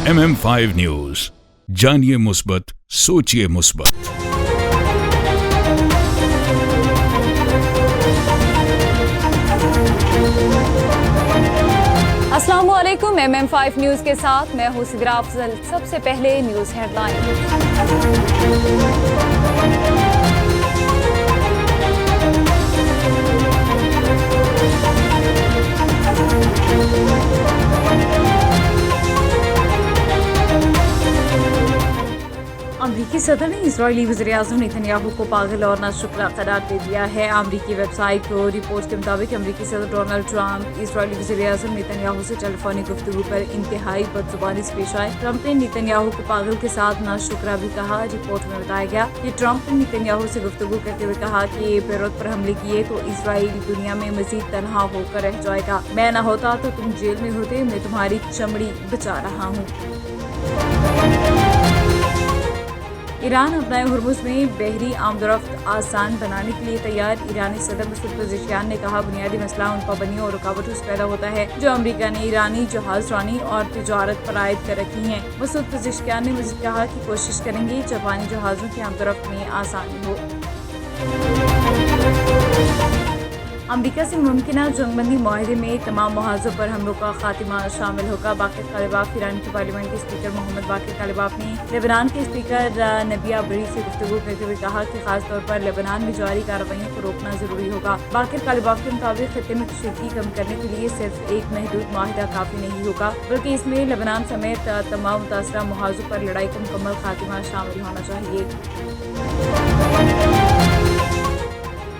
MM5 news, जानिए मुस्बत, सोचिए मुस्बत। अस्सलामुअलैकुम। MM5 न्यूज के साथ मैं हूं सिद्रा अफजल। सबसे पहले न्यूज अमरीकी सदर ने इजरायली वज़ीर-ए-आज़म नेतन्याहू को पागल और नाशुक्रा करार दे दिया है। अमरीकी वेबसाइट को रिपोर्ट के मुताबिक अमरीकी सदर डोनाल्ड ट्रंप इजरायली वज़ीर-ए-आज़म नेतन्याहू से टेलीफोनिक गुफ्तगू पर इंतहाई बदजुबानी से पेश आए। ट्रंप ने नेतन्याहू को पागल के साथ नाशुक्रा भी कहा। रिपोर्ट में बताया गया कि ट्रंप ने नेतन्याहू से गुफ्तगू करते हुए कहा कि बेरूत पर हमले किए तो इसराइल दुनिया में मजीद तनहा होकर रह जाएगा। मैं न होता तो तुम जेल में होते, मैं तुम्हारी चमड़ी बचा रहा हूँ। ईरान अपने हुर्मुज़ में बहरी आमदोरफ्त आसान बनाने के लिए तैयार। ईरानी सदर मसूद पेज़ेश्कियान ने कहा, बुनियादी मसला उन पाबंदियों और रुकावटों से पैदा होता है जो अमेरिका ने ईरानी जहाज़रानी और तिजारत पर आयद कर रखी हैं। मसूद पेज़ेश्कियान ने मज़ीद कहा कि कोशिश करेंगे जापानी जहाज़ों की आमदोरफ्त में आसानी हो। अमरीका से मुमकिन जंगबंदी माहदे में तमाम महाजों पर हमलों का खात्मा शामिल होगा। बाकिर कालिबाफ ईरान की पार्लियामेंट के स्पीकर मोहम्मद बाकिर कालिबाफ ने लेबनान के स्पीकर नबिया बरी से गुफ्तगू करते हुए कहा कि खास तौर पर लेबनान में जारी कार्रवाइयों को रोकना जरूरी होगा। बाकिर कालिबाफ के मुताबिक खत्ते में कशीदगी कम करने के लिए सिर्फ एक महदूद माहिदा काफी नहीं होगा, बल्कि इसमें लेबनान समेत तमाम मुतासरा महाजों पर लड़ाई का मुकम्मल खात्मा शामिल होना चाहिए।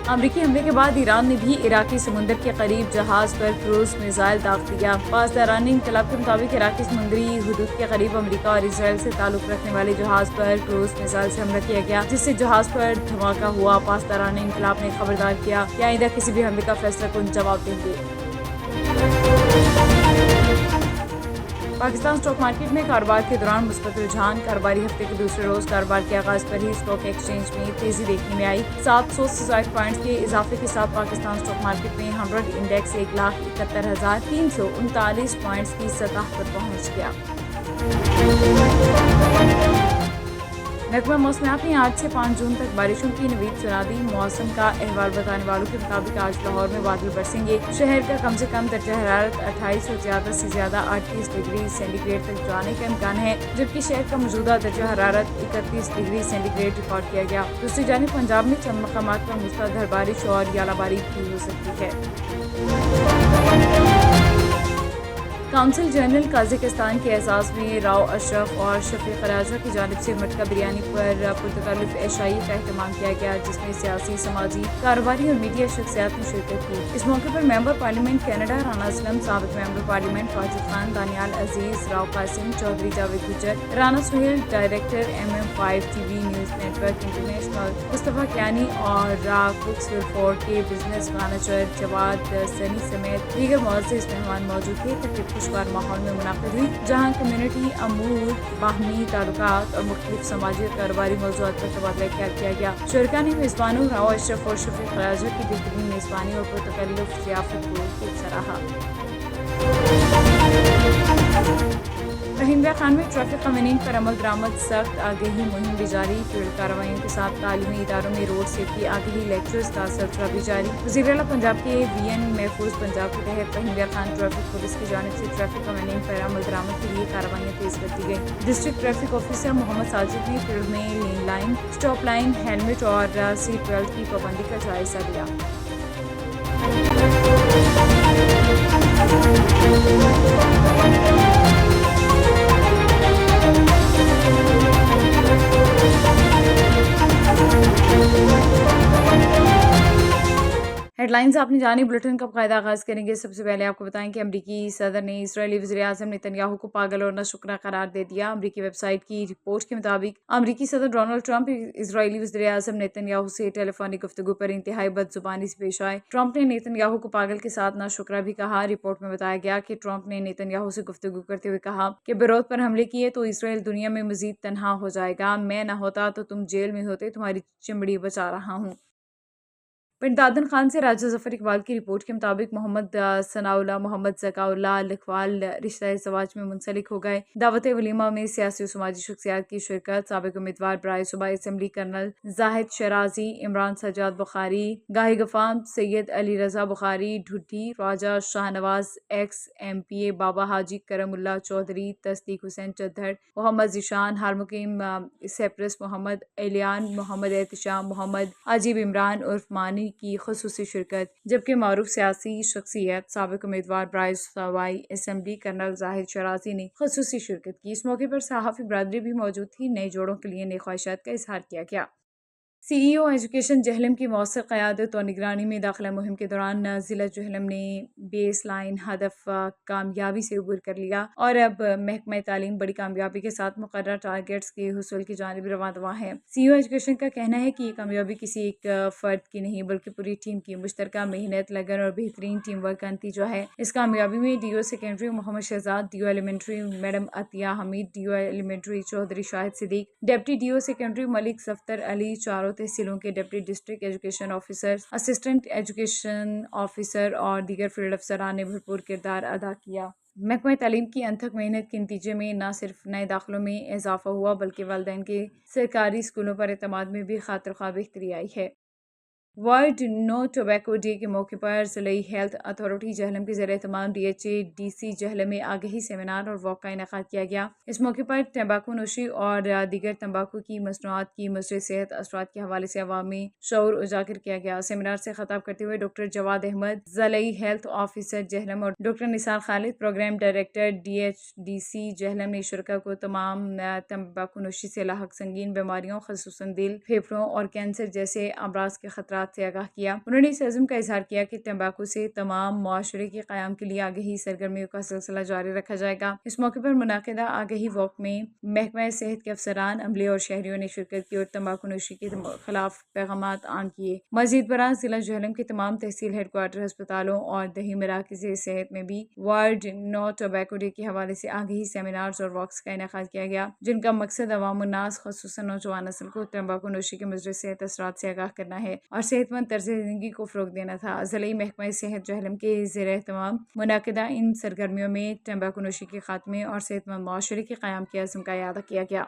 अमरीकी हमले के बाद ईरान ने भी इराकी समुंदर के करीब जहाज पर क्रूज मिसाइल दाग दिया। पासदारान इंकलाब के मुताबिक इराकी समुद्री हुदूद के करीब अमरीका और इसराइल से ताल्लुक रखने वाले जहाज पर क्रूज मिसाइल से हमला किया गया, जिससे जहाज पर धमाका हुआ। पासदारान इंकलाब ने खबरदार किया कि आइंदा किसी भी हमले का फैसला कौन जवाब देंगे। पाकिस्तान स्टॉक मार्केट में कारोबार के दौरान मुस्बत रुझान। कारोबारी हफ्ते के दूसरे रोज कारोबार के आगाज पर ही स्टॉक एक्सचेंज में तेजी देखने में आई। 700 से ज्यादा पॉइंट्स के इजाफे के साथ पाकिस्तान स्टॉक मार्केट में 100 इंडेक्स 1,71,339 पॉइंट्स की सतह पर पहुंच गया। महकमा मौसमियात ने आज से 5 जून तक बारिशों की नवीद सुना दी। मौसम का अहवाल बताने वालों के मुताबिक आज लाहौर में बादल बरसेंगे। शहर का कम से कम दर्जा हरारत 28 और ज़्यादा से ज़्यादा 38 डिग्री सेंटीग्रेड तक जाने का इम्कान है, जबकि शहर का मौजूदा दर्जा हरारत 31 डिग्री सेंटीग्रेड रिकॉर्ड किया गया। दूसरी जानिब पंजाब में चंद मकामात पर मूसलाधार बारिश और यालाबारी भी हो सकती है। काउंसिल जनरल कजाकिस्तान के एजाज़ में राव अशरफ और शफीक राजा की जानिब से मटका बिरयानी पर पुरतकल्लुफ़ एशाई का एहतमाम किया गया, जिसमें सियासी, समाजी, कारोबारी और मीडिया शख्सियात ने शिरकत की। इस मौके पर member parliament Canada Rana Aslam, साबिक़ member parliament Wajid Khan, Danial Aziz, Rao Qasim, Chaudhry Javed Gujjar, Rana Suhail, director MM5 TV news network international, Mustafa Kiyani और कुक्स विलफोर्ड के बिजनेस मैनेजर जवाद सनी समेत दीगर मुअज़्ज़िज़ मेहमान मौजूद थे। तकरीब खुशगवार माहौल में मुनाक़िद हुई, जहाँ कम्युनिटी अमूर, बाहमी ताल्लुकात और मुख्तलिफ समाजी और कारोबारी मौज़ूआत पर तबादला ख्याल किया गया। शुरका ने मेज़बानों राव अशरफ और शफीक राजा की बेहतरीन मेज़बानी और पुरतकल्लुफ़ ज़ियाफ़त को खूब सराहा। हिंदुआ खान में ट्रैफिक कवानीन पर अमल दरामद, सख्त आगही मुहिम भी जारी। फील्ड कार्रवाइयों के साथ तालीमी इदारों में रोड सेफ्टी आगही लेक्चर्स का सिलसिला भी जारी। वज़ीर-ए-आला पंजाब के VN महफूज पंजाब के तहत हिंदुआ खान ट्रैफिक पुलिस की जानिब से ट्रैफिक कवानीन पर अमल दरामद के लिए कार्रवाइयाँ तेज कर दी गई। District traffic officer Mohammad Sajid ने फील्ड में lane line, stop line, helmet और सीट बेल्ट की पाबंदी का जायजा लिया। हेडलाइंस आपने जानी। बुलेटिन का बाकायदा आगाज करेंगे। सबसे पहले आपको बताएं कि अमरीकी सदर ने इजरायली वज़ीर-ए-आज़म नेतन्याहू को पागल और नाशुक्रा करार दे दिया। अमरीकी वेबसाइट की रिपोर्ट के मुताबिक अमरीकी सदर डोनाल्ड ट्रंप इजरायली वज़ीर-ए-आज़म नेतन्याहू से टेलीफोनिक गुफ्तगू पर इंतहाई बदजुबानी से पेश आए। ट्रंप ने नेतन्याहू को पागल के साथ नाशुक्रा भी कहा। रिपोर्ट में बताया गया कि ट्रंप ने नेतन्याहू से गुफ्तगू करते हुए कहा कि बेरूत पर हमले किए तो इसराइल दुनिया में मजीद तनहा हो जाएगा। मैं न होता तो तुम जेल में होते, तुम्हारी चमड़ी बचा रहा हूँ। पंडादन खान से राजा जफर इकबाल की रिपोर्ट के मुताबिक मोहम्मद सनाउल्लाह मोहम्मद ज़काउल्लाह लिखवाल रिश्ता ज़वाज में मुंसलिक हो गए। दावत वलीमा में सियासी और समाजी शख्सियात की शिरकत, साबिक उम्मीदवार बराए सूबाई असम्बली कर्नल जाहिद शराजी, इमरान सजाद बुखारी, गाही गफाम सैयद अली रजा बुखारी ढुड्डी, राजा शाहनवाज, एक्स MPA बाबा हाजी करमुल्ला चौधरी, तस्दीक हुसैन चद्दड़, मोहम्मद जिशान, हारमुकीम सेप्रस, मोहम्मद एलियान, मोहम्मद एहतिशाम, मोहम्मद अजीब इमरान उर्फ मानी की खसूसी शिरकत, जबकि मारूफ सियासी शख्सियत साबिक उम्मीदवार बराए सूबाई असम्बली कर्नल जाहिद शराजी ने खसूसी शिरकत की। इस मौके पर सहाफ़ी बरादरी भी मौजूद थी। नए जोड़ों के लिए नई ख्वाहिशात का इजहार किया गया। CEO एजुकेशन जहलम की मौसर क़यादत और निगरानी में दाखिला मुहिम के दौरान ज़िला जहलम ने बेस लाइन हदफ कामयाबी से अबूर कर लिया और अब महकमा तालीम बड़ी कामयाबी के साथ मुकर्रर टारगेट्स के हुसूल की जानिब रवां दवा है। CEO एजुकेशन का कहना है कि ये कामयाबी किसी एक फ़र्द की नहीं बल्कि पूरी टीम की मुश्तरका मेहनत, लगन और बेहतरीन टीम वर्क का नतीजा है। इस कामयाबी में DO secondary Mohammad Shahzad, DO elementary madam Atiya Hameed, DO elementary Chaudhry Shahid Siddique, deputy DO secondary Malik Safdar Ali, चारों तहसीलों के deputy district education officer, assistant education officer और दीगर फील्ड अफसरान ने भरपूर किरदार अदा किया। महकमा तालीम की अनथक मेहनत के नतीजे में न सिर्फ नए दाखिलों में इजाफा हुआ बल्कि वालिदैन के सरकारी स्कूलों पर एतमाद में भी खातिर ख्वाह बेहतरी आई है। वर्ल्ड नो टोबैको डे के मौके पर ज़िलाई हेल्थ अथॉरिटी जहलम के ज़रिए तमाम DHA DC जहलम में आगाही सेमिनार और वॉक का इनेकाद किया गया। इस मौके पर तंबाकू नोशी और दीगर तंबाकू की मसनूआत की मुज़र सेहत असरात के हवाले से अवाम में शऊर उजागर किया गया। सेमिनार से खिताब करते हुए डॉक्टर जवाद अहमद, ज़िलाई हेल्थ ऑफिसर जहलम और doctor Nisar Khalid, programme director DHDC Jhelum ने शुरका को तमाम तंबाकू नोशी से लाहक संगीन बीमारियों ख़ुसूसन दिल, फेफड़ों और कैंसर जैसे अमराज के खतरात से आगाह किया। उन्होंने इस अज़्म का इजहार किया कि तंबाकू से तमाम मुआशरे के क़याम के लिए आगाही सरगर्मियों का सिलसिला जारी रखा जाएगा। इस मौके पर मुनाकिदा आगाही वॉक में महकमा सेहत के अफसरान, अमले और शहरियों ने शिरकत की और तंबाकू नोशी के खिलाफ पैगामात आम किए। मज़ीद बरां जिला जहलम के तमाम तहसील हेडक्वार्टर अस्पतालों और दही मराकज़ सेहत में भी वर्ल्ड नो टोबैको डे के हवाले से आगाही सेमिनार्स और वॉक्स का इनेकाद किया गया, जिनका मकसद अवाम उन्नास ख़ुसूसन नौजवान नस्ल को तंबाकू नोशी के मुज़र सेहत असरात से आगाह करना है और सेहतमंद तर्ज़ ज़िंदगी को फ़रोग़ देना था। ज़िलाई महकमा सेहत जहलम के ज़ेरे एहतमाम मुनाकिदा इन सरगर्मियों में तंबाकू नोशी के खात्मे और सेहतमंद मुआशरे के क़याम के अज़्म का इआदा किया गया।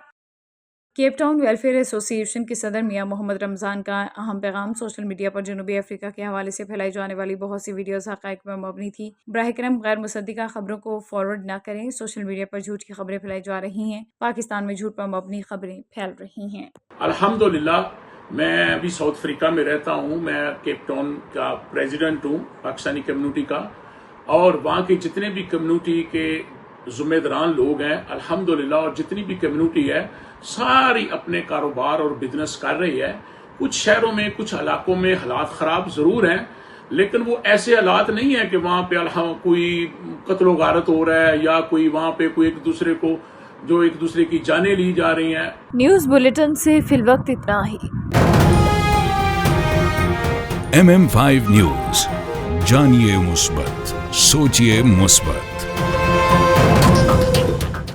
केप टाउन वेलफेयर एसोसिएशन के सदर मियां मोहम्मद रमज़ान का अहम पैगाम सोशल मीडिया पर जनूबी अफ्रीका के हवाले से फैलाई जाने वाली बहुत सी वीडियोज़ हक़ाइक़ पर मबनी थी। बराह-ए-करम गैर मुसद्दिक़ा खबरों को फॉरवर्ड न करें। सोशल मीडिया पर झूठ की खबरें फैलाई जा रही हैं। पाकिस्तान में झूठ पर मबनी खबरें फैल रही हैं। अल्हम्दुलिल्लाह, मैं अभी साउथ अफ्रीका में रहता हूँ। मैं केप टाउन का प्रेसिडेंट हूँ पाकिस्तानी कम्युनिटी का, और वहाँ के जितने भी कम्युनिटी के ज़िम्मेदारान लोग हैं अल्हम्दुलिल्लाह, और जितनी भी कम्युनिटी है सारी अपने कारोबार और बिजनेस कर रही है। कुछ शहरों में, कुछ इलाकों में हालात ख़राब ज़रूर हैं, लेकिन वो ऐसे हालात नहीं है कि वहाँ पे कोई कत्ल गारत हो रहा है या कोई वहाँ पे कोई एक दूसरे की जानें ली जा रही हैं। न्यूज़ बुलेटिन से फिलवक्त इतना ही। MM5 न्यूज़, जानिए मुस्बत, सोचिए मुस्बत।